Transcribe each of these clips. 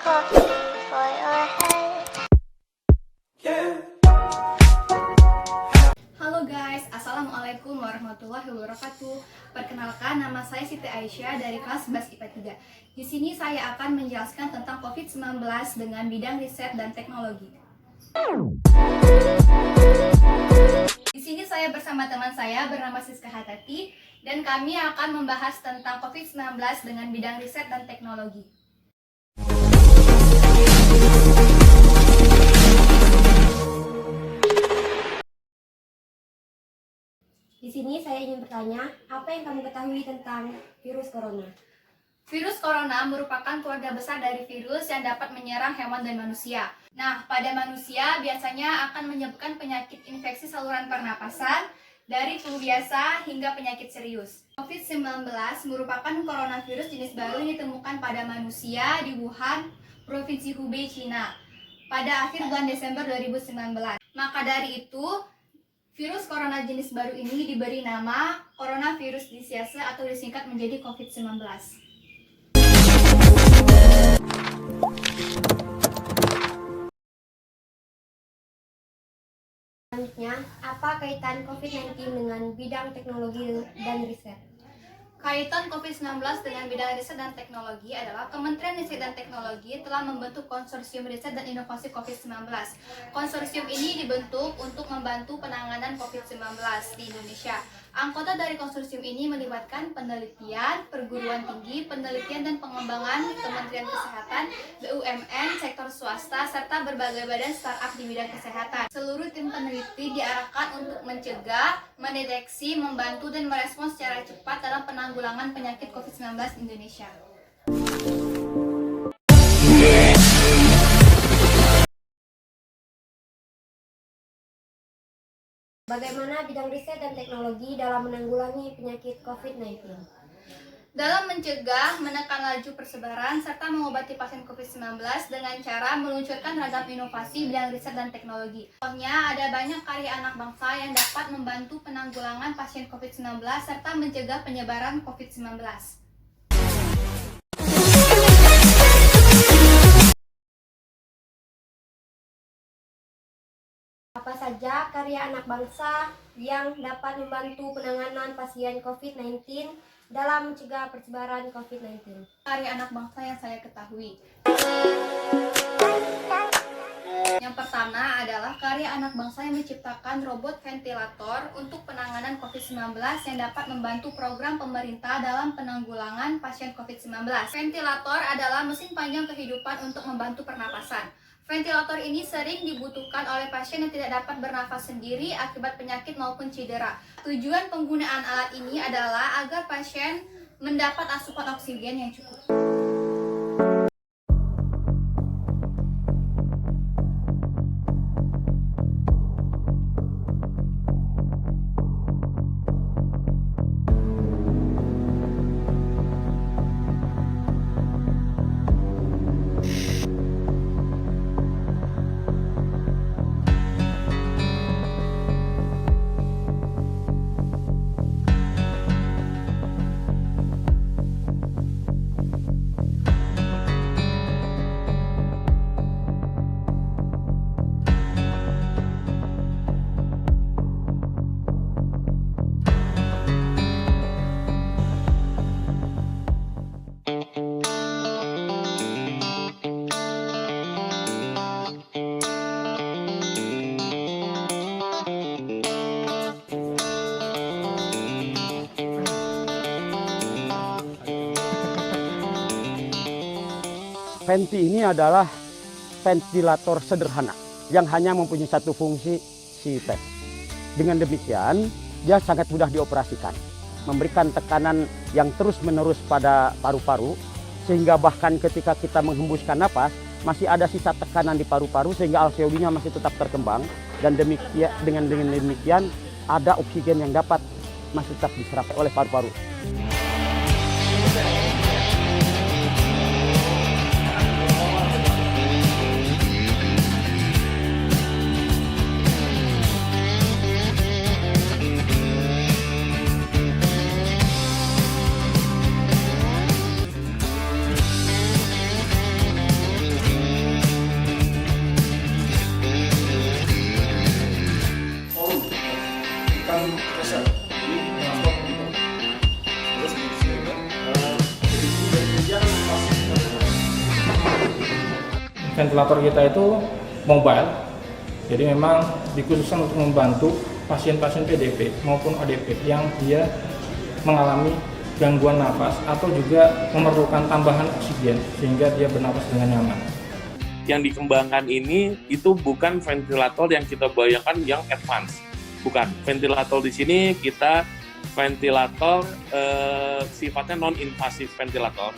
coffee for your head. Halo guys, Assalamualaikum warahmatullahi wabarakatuh. Perkenalkan, nama saya Siti Aisyah dari kelas 11 IPA 3. Di sini saya akan menjelaskan tentang COVID-19 dengan bidang riset dan teknologi. Di sini saya bersama teman saya bernama Siska Hatati dan kami akan membahas tentang COVID-19 dengan bidang riset dan teknologi. Di sini saya ingin bertanya, apa yang kamu ketahui tentang virus corona? Virus corona merupakan keluarga besar dari virus yang dapat menyerang hewan dan manusia. Nah, pada manusia biasanya akan menyebabkan penyakit infeksi saluran pernapasan, dari flu biasa hingga penyakit serius. COVID-19 merupakan coronavirus jenis baru yang ditemukan pada manusia di Wuhan, Provinsi Hubei, China, pada akhir bulan Desember 2019. Maka dari itu, virus corona jenis baru ini diberi nama coronavirus disease atau disingkat menjadi COVID-19. Selanjutnya, apa kaitan COVID-19 dengan bidang teknologi dan riset? Kaitan COVID-19 dengan bidang riset dan teknologi adalah Kementerian Riset dan Teknologi telah membentuk Konsorsium Riset dan Inovasi COVID-19. Konsorsium ini dibentuk untuk membantu penanganan COVID-19 di Indonesia. Anggota dari konsorsium ini melibatkan penelitian, perguruan tinggi, penelitian dan pengembangan Kementerian Kesehatan, BUMN, sektor swasta, serta berbagai badan startup di bidang kesehatan. Seluruh tim peneliti diarahkan untuk mencegah, mendeteksi, membantu, dan merespons secara cepat dalam penanggulangan penyakit COVID-19 di Indonesia. Bagaimana bidang riset dan teknologi dalam menanggulangi penyakit COVID-19? Dalam mencegah, menekan laju persebaran, serta mengobati pasien COVID-19 dengan cara meluncurkan ragam inovasi bidang riset dan teknologi. Contohnya, ada banyak karya anak bangsa yang dapat membantu penanggulangan pasien COVID-19 serta mencegah penyebaran COVID-19. Apa saja karya anak bangsa yang dapat membantu penanganan pasien COVID-19 dalam mencegah persebaran COVID-19? Karya anak bangsa yang saya ketahui. Yang pertama adalah karya anak bangsa yang menciptakan robot ventilator untuk penanganan COVID-19 yang dapat membantu program pemerintah dalam penanggulangan pasien COVID-19. Ventilator adalah mesin panjang kehidupan untuk membantu pernapasan. Ventilator ini sering dibutuhkan oleh pasien yang tidak dapat bernafas sendiri akibat penyakit maupun cedera. Tujuan penggunaan alat ini adalah agar pasien mendapat asupan oksigen yang cukup. Venti ini adalah ventilator sederhana yang hanya mempunyai satu fungsi, si tes. Dengan demikian, dia sangat mudah dioperasikan, memberikan tekanan yang terus-menerus pada paru-paru, sehingga bahkan ketika kita menghembuskan napas, masih ada sisa tekanan di paru-paru sehingga alveolinya masih tetap terkembang, dan dengan demikian ada oksigen yang dapat masih tetap diserap oleh paru-paru. Ventilator kita itu mobile, jadi memang dikhususkan untuk membantu pasien-pasien PDP maupun ODP yang dia mengalami gangguan nafas atau juga memerlukan tambahan oksigen sehingga dia bernapas dengan nyaman. Yang dikembangkan ini itu bukan ventilator yang kita bayangkan yang advance, bukan. Ventilator di sini kita ventilator sifatnya non-invasif ventilator.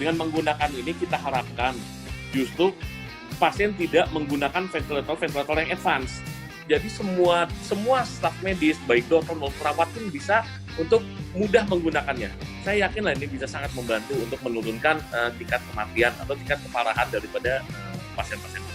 Dengan menggunakan ini kita harapkan justru pasien tidak menggunakan ventilator yang advance. Jadi semua staf medis, baik dokter maupun perawat pun bisa untuk mudah menggunakannya. Saya yakin lah ini bisa sangat membantu untuk menurunkan tingkat kematian atau tingkat keparahan daripada pasien-pasien ini.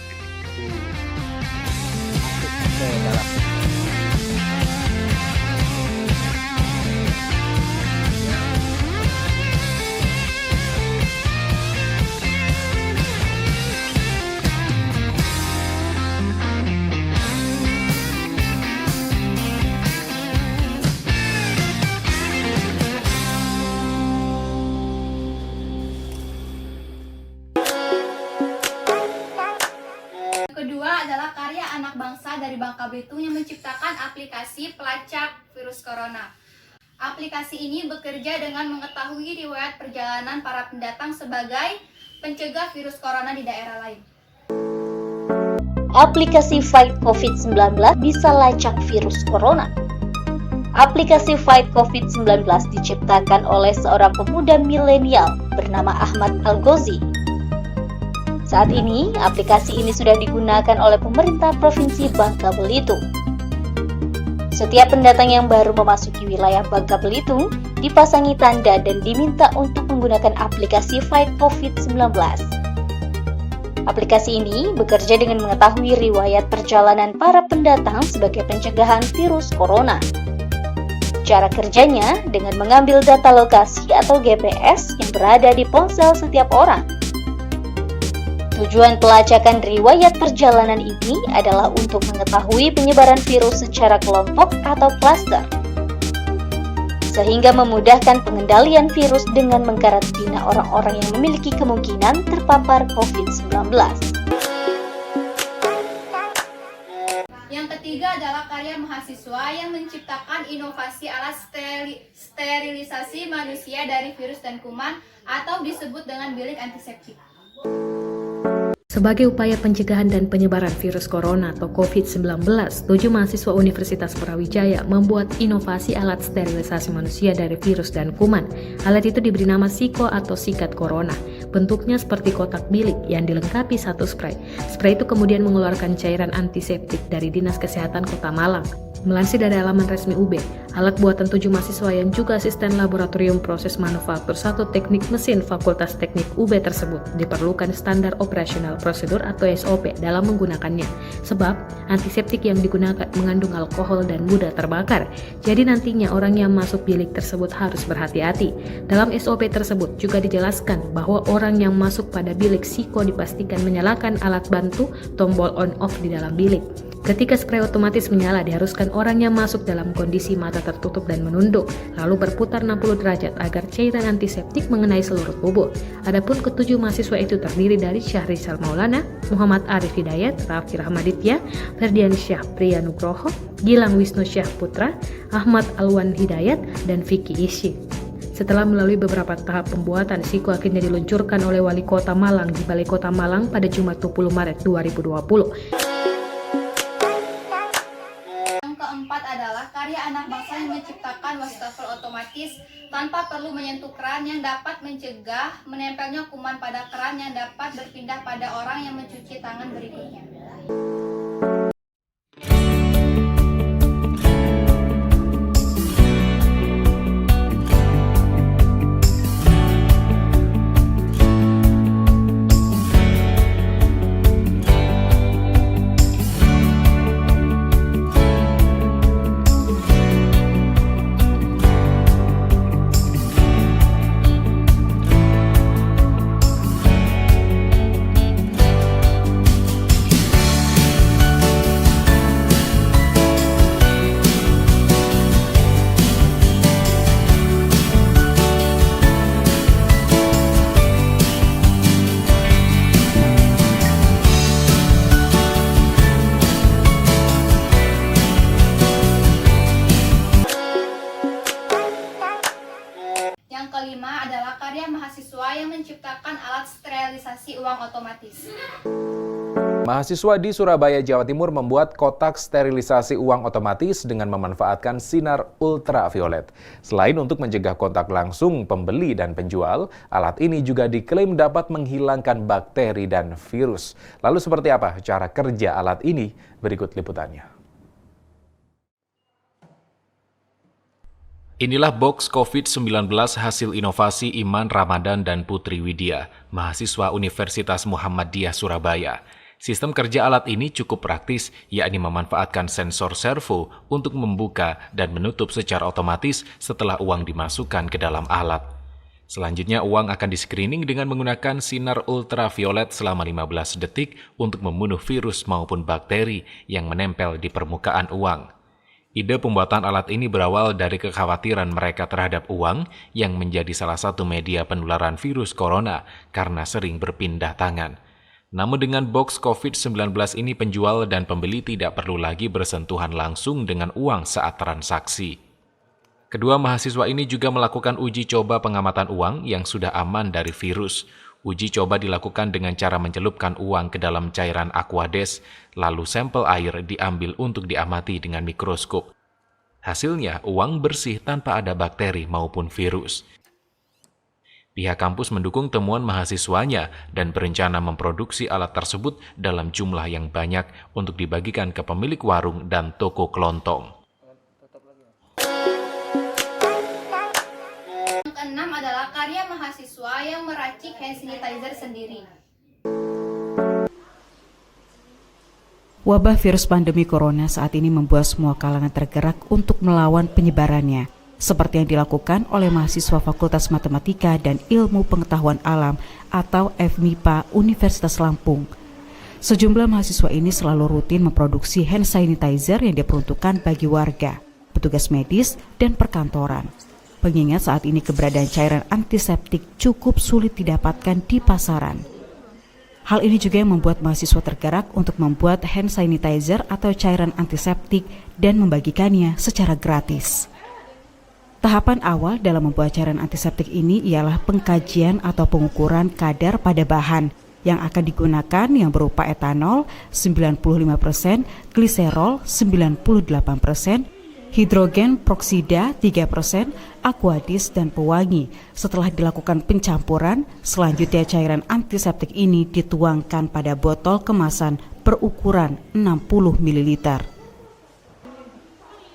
Kedua adalah karya anak bangsa dari Bangka Belitung yang menciptakan aplikasi pelacak virus corona. Aplikasi ini bekerja dengan mengetahui riwayat perjalanan para pendatang sebagai pencegah virus corona di daerah lain. Aplikasi Fight COVID-19 bisa lacak virus corona. Aplikasi Fight COVID-19 diciptakan oleh seorang pemuda milenial bernama Ahmad Al-Ghozi. Saat ini, aplikasi ini sudah digunakan oleh pemerintah Provinsi Bangka Belitung. Setiap pendatang yang baru memasuki wilayah Bangka Belitung dipasangi tanda dan diminta untuk menggunakan aplikasi Fight COVID-19. Aplikasi ini bekerja dengan mengetahui riwayat perjalanan para pendatang sebagai pencegahan virus corona. Cara kerjanya dengan mengambil data lokasi atau GPS yang berada di ponsel setiap orang. Tujuan pelacakan riwayat perjalanan ini adalah untuk mengetahui penyebaran virus secara kelompok atau klaster, sehingga memudahkan pengendalian virus dengan mengkarantina orang-orang yang memiliki kemungkinan terpapar COVID-19. Yang ketiga adalah karya mahasiswa yang menciptakan inovasi alat sterilisasi manusia dari virus dan kuman atau disebut dengan bilik antiseptik. Sebagai upaya pencegahan dan penyebaran virus corona atau COVID-19, 7 mahasiswa Universitas Brawijaya membuat inovasi alat sterilisasi manusia dari virus dan kuman. Alat itu diberi nama Siko atau sikat corona. Bentuknya seperti kotak bilik yang dilengkapi satu spray. Spray itu kemudian mengeluarkan cairan antiseptik dari Dinas Kesehatan Kota Malang. Melansir dari laman resmi UB, alat buatan 7 mahasiswa yang juga asisten laboratorium proses manufaktur 1 teknik mesin Fakultas Teknik UB tersebut diperlukan standar operasional prosedur atau SOP dalam menggunakannya, sebab antiseptik yang digunakan mengandung alkohol dan mudah terbakar. Jadi nantinya orang yang masuk bilik tersebut harus berhati-hati. Dalam SOP tersebut juga dijelaskan bahwa orang yang masuk pada bilik Siko dipastikan menyalakan alat bantu tombol on off di dalam bilik. Ketika spray otomatis menyala, diharuskan orang yang masuk dalam kondisi mata tertutup dan menunduk, lalu berputar 60 derajat agar cairan antiseptik mengenai seluruh tubuh. Adapun ketujuh mahasiswa itu terdiri dari Syahrizal Maulana, Muhammad Arif Hidayat, Raffi Rahmaditya, Ferdian Syah Priyanugroho, Gilang Wisnu Syah Putra, Ahmad Alwan Hidayat, dan Vicky Ishi. Setelah melalui beberapa tahap pembuatan, Siko akhirnya diluncurkan oleh Wali Kota Malang di Balai Kota Malang pada Jumat 20 Maret 2020. Karya anak bangsa yang menciptakan wastafel otomatis tanpa perlu menyentuh keran yang dapat mencegah menempelnya kuman pada keran yang dapat berpindah pada orang yang mencuci tangan berikutnya. kelima adalah karya mahasiswa yang menciptakan alat sterilisasi uang otomatis. Mahasiswa di Surabaya, Jawa Timur membuat kotak sterilisasi uang otomatis dengan memanfaatkan sinar ultraviolet. Selain untuk mencegah kontak langsung pembeli dan penjual, alat ini juga diklaim dapat menghilangkan bakteri dan virus. Lalu seperti apa cara kerja alat ini? Berikut liputannya. Inilah box COVID-19 hasil inovasi Iman Ramadan dan Putri Widya, mahasiswa Universitas Muhammadiyah Surabaya. Sistem kerja alat ini cukup praktis, yakni memanfaatkan sensor servo untuk membuka dan menutup secara otomatis setelah uang dimasukkan ke dalam alat. Selanjutnya, uang akan di-screening dengan menggunakan sinar ultraviolet selama 15 detik untuk membunuh virus maupun bakteri yang menempel di permukaan uang. Ide pembuatan alat ini berawal dari kekhawatiran mereka terhadap uang yang menjadi salah satu media penularan virus corona karena sering berpindah tangan. Namun dengan box COVID-19 ini penjual dan pembeli tidak perlu lagi bersentuhan langsung dengan uang saat transaksi. Kedua mahasiswa ini juga melakukan uji coba pengamatan uang yang sudah aman dari virus. Uji coba dilakukan dengan cara mencelupkan uang ke dalam cairan Aquades, lalu sampel air diambil untuk diamati dengan mikroskop. Hasilnya, uang bersih tanpa ada bakteri maupun virus. Pihak kampus mendukung temuan mahasiswanya dan berencana memproduksi alat tersebut dalam jumlah yang banyak untuk dibagikan ke pemilik warung dan toko kelontong. Yang keenam adalah karya mahasiswa yang meracik hand sanitizer sendiri. Wabah virus pandemi corona saat ini membuat semua kalangan tergerak untuk melawan penyebarannya, seperti yang dilakukan oleh mahasiswa Fakultas Matematika dan Ilmu Pengetahuan Alam atau FMIPA Universitas Lampung. Sejumlah mahasiswa ini selalu rutin memproduksi hand sanitizer yang diperuntukkan bagi warga, petugas medis, dan perkantoran. Mengingat saat ini keberadaan cairan antiseptik cukup sulit didapatkan di pasaran. Hal ini juga yang membuat mahasiswa tergerak untuk membuat hand sanitizer atau cairan antiseptik dan membagikannya secara gratis. Tahapan awal dalam membuat cairan antiseptik ini ialah pengkajian atau pengukuran kadar pada bahan yang akan digunakan yang berupa etanol 95%, gliserol 98%, hidrogen proksida 3%, aquadis dan pewangi. Setelah dilakukan pencampuran, selanjutnya cairan antiseptik ini dituangkan pada botol kemasan berukuran 60 ml.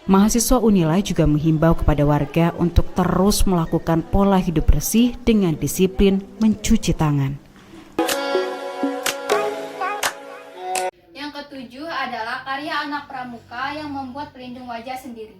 Mahasiswa Unilai juga menghimbau kepada warga untuk terus melakukan pola hidup bersih dengan disiplin mencuci tangan. Yang ketujuh adalah karya anak pramuka yang membuat pelindung wajah sendiri.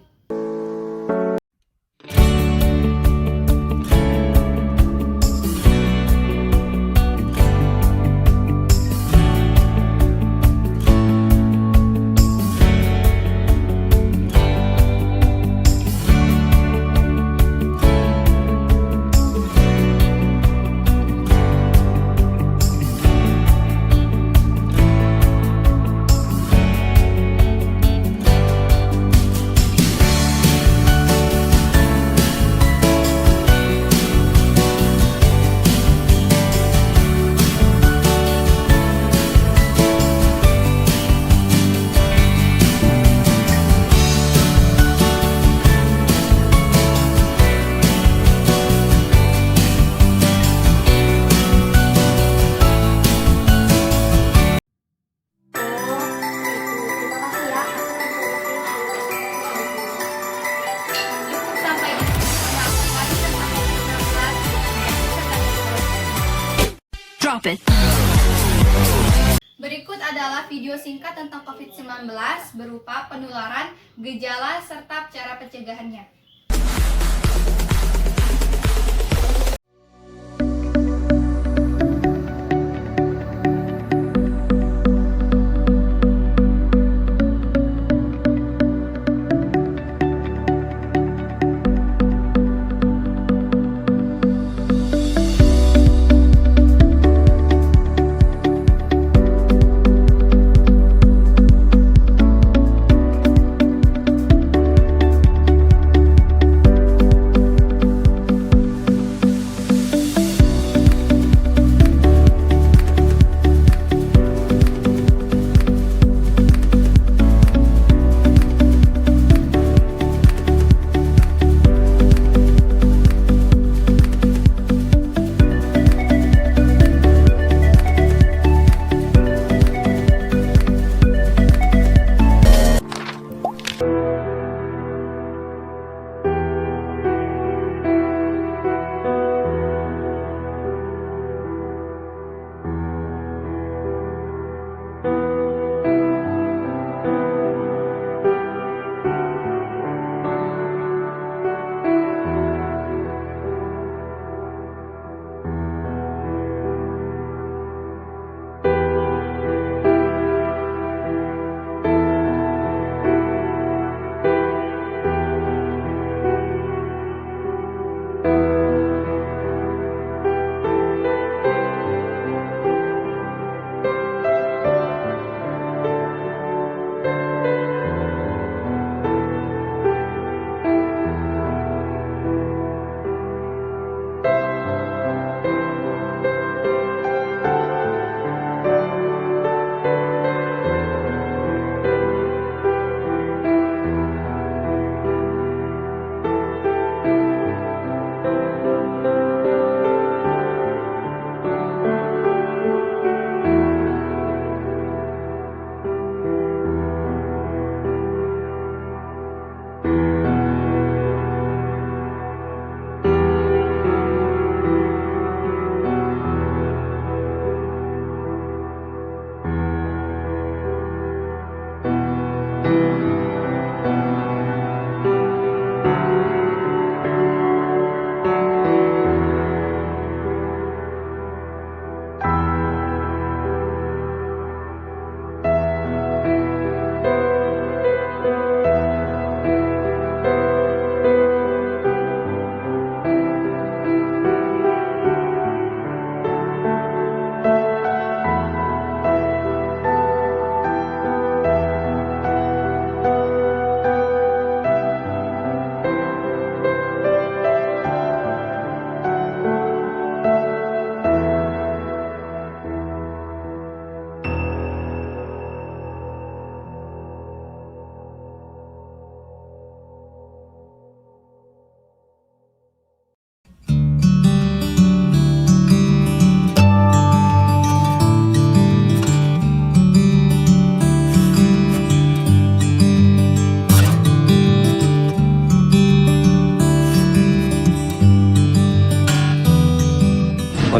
Berikut adalah video singkat tentang COVID-19 berupa penularan, gejala, serta cara pencegahannya.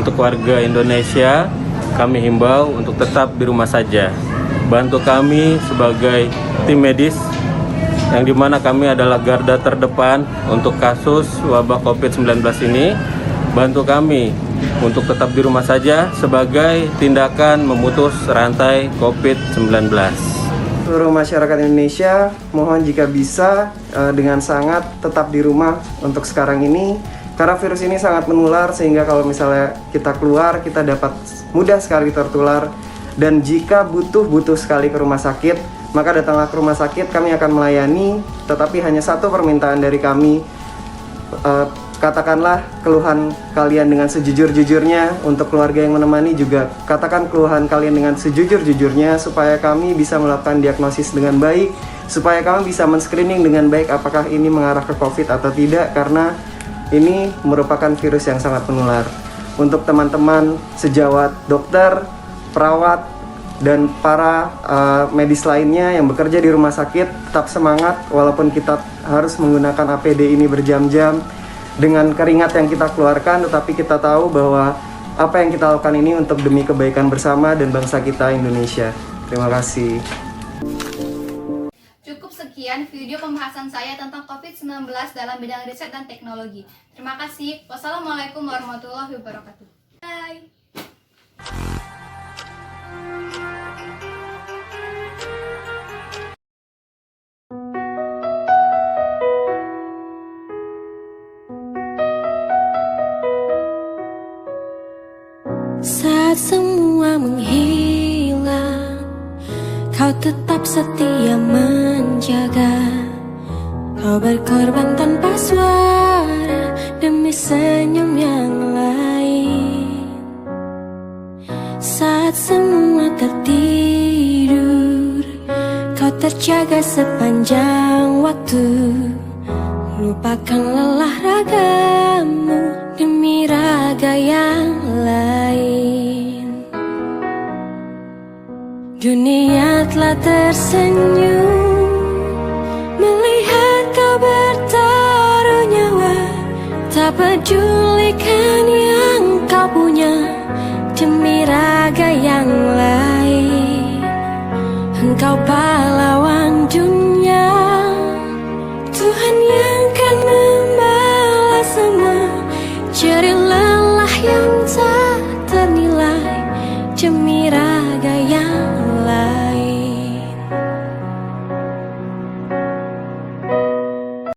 untuk warga Indonesia, kami himbau untuk tetap di rumah saja. Bantu kami sebagai tim medis, yang dimana kami adalah garda terdepan untuk kasus wabah COVID-19 ini. Bantu kami untuk tetap di rumah saja sebagai tindakan memutus rantai COVID-19. Seluruh masyarakat Indonesia, mohon jika bisa dengan sangat tetap di rumah untuk sekarang ini, karena virus ini sangat menular sehingga kalau misalnya kita keluar kita dapat mudah sekali tertular. Dan jika butuh sekali ke rumah sakit, maka datanglah ke rumah sakit, kami akan melayani. Tetapi hanya satu permintaan dari kami, katakanlah keluhan kalian dengan sejujur-jujurnya. Untuk keluarga yang menemani juga katakan keluhan kalian dengan sejujur-jujurnya, supaya kami bisa melakukan diagnosis dengan baik, supaya kami bisa men-screening dengan baik apakah ini mengarah ke COVID atau tidak, karena ini merupakan virus yang sangat menular. Untuk teman-teman sejawat dokter, perawat, dan para medis lainnya yang bekerja di rumah sakit, tetap semangat walaupun kita harus menggunakan APD ini berjam-jam dengan keringat yang kita keluarkan, tetapi kita tahu bahwa apa yang kita lakukan ini untuk demi kebaikan bersama dan bangsa kita Indonesia. Terima kasih. Cukup sekian video pembahasan saya tentang COVID-19 dalam bidang riset dan teknologi. Terima kasih. Wassalamualaikum warahmatullahi wabarakatuh. Bye. Saat semua menghilang, kau tetap setia menjaga. Kau berkorban tanpa suara demi senyum yang lain. Saat semua tertidur, kau terjaga sepanjang waktu. Lupakan lelah ragamu demi raga yang lain. Dunia telah tersenyum melihat kau bertaruh nyawa. Tak pedulikan yang kau punya demi raga yang lain. Engkau pahlawan dunia, Tuhan yang kan membalas semua jerih lelah yang tak ternilai demi raga yang